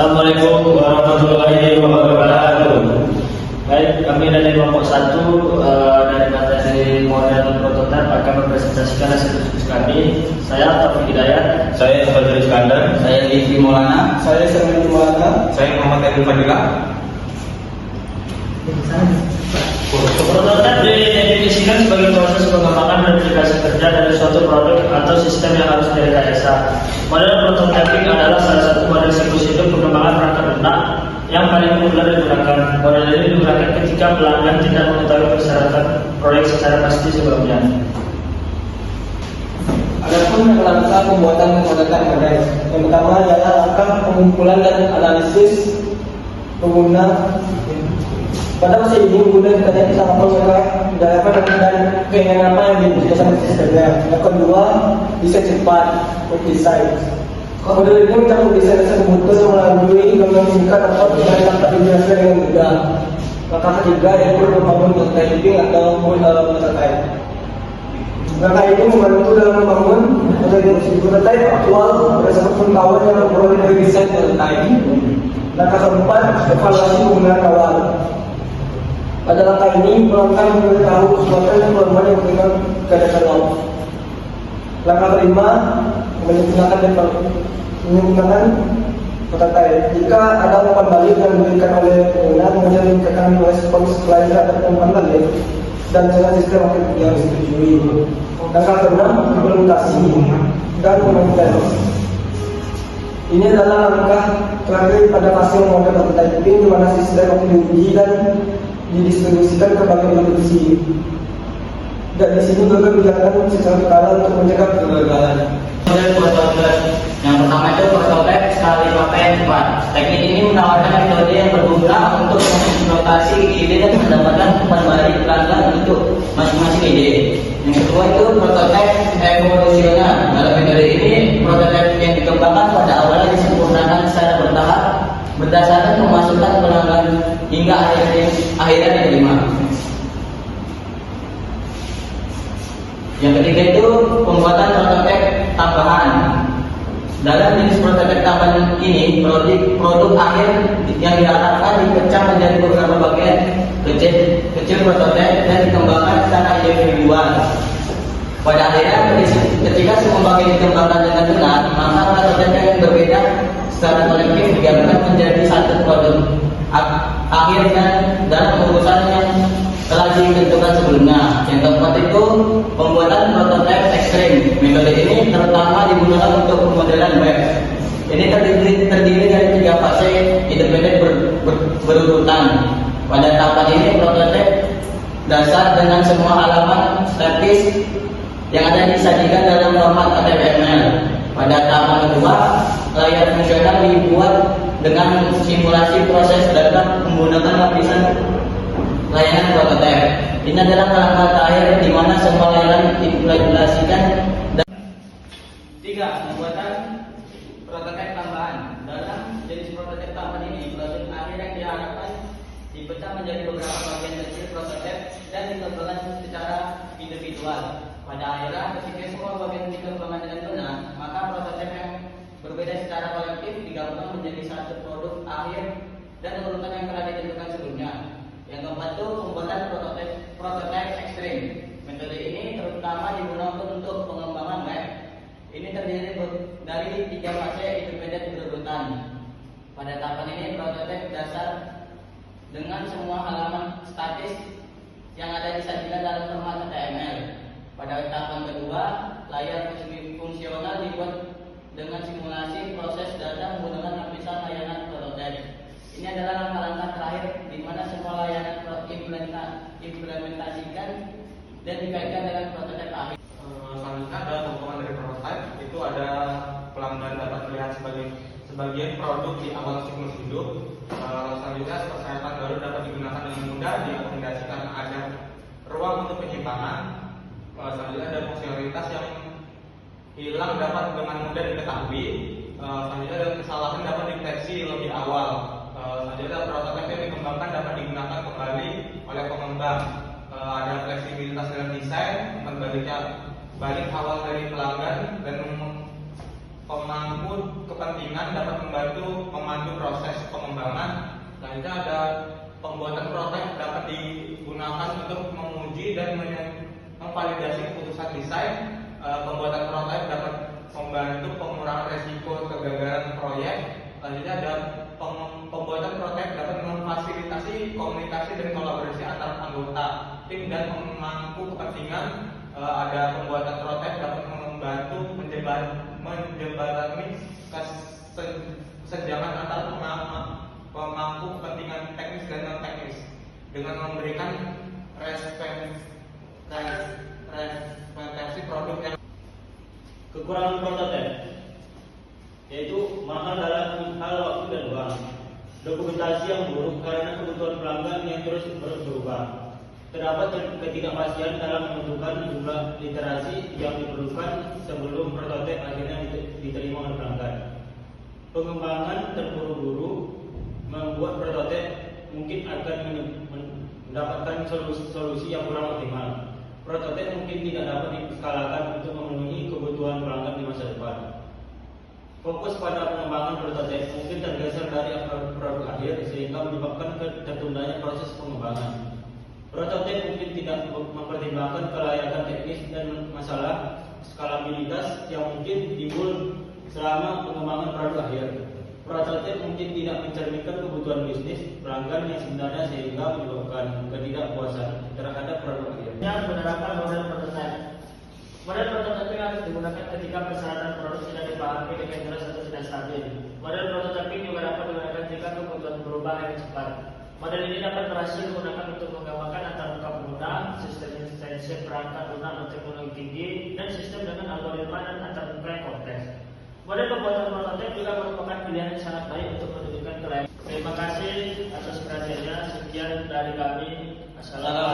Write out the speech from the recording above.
Assalamualaikum warahmatullahi wabarakatuh. Baik, kami dari kelompok 1 dari materi model prototipe akan mempresentasikan hasil diskusi kami. Saya Taufik Hidayat. Saya Fadil Iskandar. Saya Livi Maulana. Saya Sermi Maulana. Saya Muhammad Emil Fadila. Prototipe didefinisikan sebagai proses pengembangan dan aplikasi kerja dari suatu produk atau sistem yang harus direkayasa. Model prototyping adalah salah satu model siklus hidup pengembangan perangkat lunak yang paling populer digunakan. Model ini digunakan ketika pelanggan tidak mengetahui persyaratan proyek secara pasti sebelumnya. Adapun langkah pembuatan prototipe model, yang pertama adalah langkah pengumpulan dan analisis pengguna. Pada masa ini pengguna ditanya tentang apa mereka mendapatkan dan keinginan apa yang dibutuhkan sama sistemnya. Yang kedua, desain cepat, desain. Model ini mencakup desain komputer melalui gambar singkat dapat dapat dijelaskan dengan mudah. Langkah ketiga yaitu membangun prototyping atau prototype. Langkah ini membantu dalam membangun prototype aktual berdasarkan pengetahuan yang memperoleh dari desain prototype. Langkah keempat, evaluasi penggunaan awal. Pada langkah ini, pelanggan memberitahu kekuatan dan kelemahan yang memberikan keadaan laut. Langkah kelima, menyempurnakan prototype. Jika ada umpan balik yang diberikan oleh pengguna, menunjukkan respons klien terhadap umpan balik dan dengan sistem yang disetujui. Langkah keenam, implementasi dan pengembangan. Ini adalah langkah terakhir pada fase model prototyping di mana sistem akan diuji dan didistribusikan ke bagian produksi. Dan di sini juga dijalankan secara berkala untuk mencegah kegagalan. Model prototipe yang pertama itu prototipe sekali pakai 4. Teknik ini menawarkan metode yang berguna untuk mengeksplorasi ide dan mendapatkan umpan balik pelanggan untuk masing-masing ide. Yang kedua itu prototipe evolusional. Dalam metode ini prototipe yang dikembangkan pada awalnya disempurnakan secara bertahap berdasarkan pemasukan pelanggan hingga akhirnya diterima. Yang ketiga itu pembuatan prototipe tambahan. Dalam jenis prototipe tambahan ini, produk akhir yang diharapkan dipecah menjadi beberapa bagian kecil prototipe dan dikembangkan secara individual. Pada akhirnya, ketika semua bagian dikembangkan dengan benar, maka prototipe yang berbeda secara kolektif digabungkan menjadi satu produk akhir dan dalam urusan yang telah ditentukan sebelumnya. Yang keempat itu pembuatan prototipe ekstrim. Metode ini terutama digunakan untuk pemodelan web. Ini terdiri dari 3 fase independen berurutan. Pada tahapan ini prototipe dasar dengan semua halaman statis yang ada disajikan dalam format HTML. Pada tahapan kedua, layar fungsional dibuat dengan simulasi proses data menggunakan lapisan layanan prototipe. Ini adalah langkah terakhir di mana semua layanan diimplementasikan. 3. Pembuatan prototipe tambahan. Dalam jenis prototipe tambahan ini, produk akhir yang diharapkan dipecah menjadi beberapa bagian kecil prototipe dan dikembangkan secara individual. Pada akhirnya, ketika semua bagian dikembangkan dengan benar, maka prototipe yang berbeda secara kolektif digabungkan menjadi satu produk akhir dan urutan yang telah ditentukan sebelumnya. Yang keempat itu pembuatan prototipe ekstrim. Metode ini terutama digunakan untuk pengembangan web. Ini terdiri dari 3 fase independen berurutan. Pada tahapan ini prototipe dasar dengan semua halaman statis yang ada disajikan dalam format HTML. Pada tahapan kedua, layar fungsional dibuat dengan simulasi proses data menggunakan lapisan layanan prototipe. Ini adalah langkah-langkah terakhir di mana semua layanan implementasikan dan dikaitkan dengan prototipe akhir. Selanjutnya ada potongan dari prototipe. Itu ada pelanggan dapat melihat sebagian produk di awal siklus hidup. Selanjutnya persyaratan baru dapat digunakan dengan mudah diaplikasikan ada ruang untuk penyimpangan. Selanjutnya ada fungsionalitas yang hilang dapat dengan mudah diketahui. Selanjutnya ada kesalahan dapat dideteksi lebih awal. Selanjutnya prototipe yang dikembangkan dapat digunakan kembali oleh pengembang. Ada fleksibilitas dalam desain, umpan balik awal dari pelanggan dan pemangku kepentingan dapat membantu memandu proses pengembangan. Selanjutnya ada pembuatan prototipe dapat digunakan untuk menguji dan memvalidasi keputusan desain. Pembuatan prototipe dapat membantu pengurangan resiko kegagalan proyek. Selanjutnya ada pembuatan prototipe dapat memfasilitasi komunikasi dan kolaborasi antar anggota tim dan pemangku kepentingan. Ada pembuatan prototipe dapat membantu menjembatani kesenjangan antar pemangku kepentingan teknis dan non teknis dengan memberikan representasi produk yang Kekurangan prototipe yaitu mahal dalam hal waktu dan uang, dokumentasi yang buruk karena kebutuhan pelanggan yang terus berubah, terdapat ketidakpastian dalam menentukan jumlah literasi yang diperlukan sebelum prototipe akhirnya diterima oleh pelanggan. Pengembangan terburu-buru membuat prototipe mungkin akan mendapatkan solusi yang kurang optimal. Prototipe mungkin tidak dapat diskalakan untuk memenuhi kebutuhan pelanggan di masa depan. Fokus pada pengembangan prototipe mungkin tergeser dari produk akhir sehingga menyebabkan tertundanya proses pengembangan. Prototipe mungkin tidak mempertimbangkan kelayakan teknis dan masalah skalabilitas yang mungkin timbul selama pengembangan produk akhir. Prototipe mungkin tidak mencerminkan kebutuhan bisnis pelanggan yang sebenarnya sehingga menyebabkan ketidakpuasan terhadap produk akhirnya. Penerapan model prototipe. Model prototipe harus digunakan ketika persyaratan produk tidak dipahami dengan jelas atau tidak stabil. Model prototipe juga dapat digunakan jika kebutuhan berubah dengan cepat. Model ini dapat berhasil digunakan untuk menggambarkan antar muka pengguna, sistem intensive perangkat lunak dan teknologi tinggi, dan sistem dengan algoritma dan antar muka yang kompleks. Model pembuatan prototipe juga merupakan pilihan yang sangat baik untuk menunjukkan kelayakan. Terima kasih atas perhatiannya. Sekian dari kami. Assalamualaikum.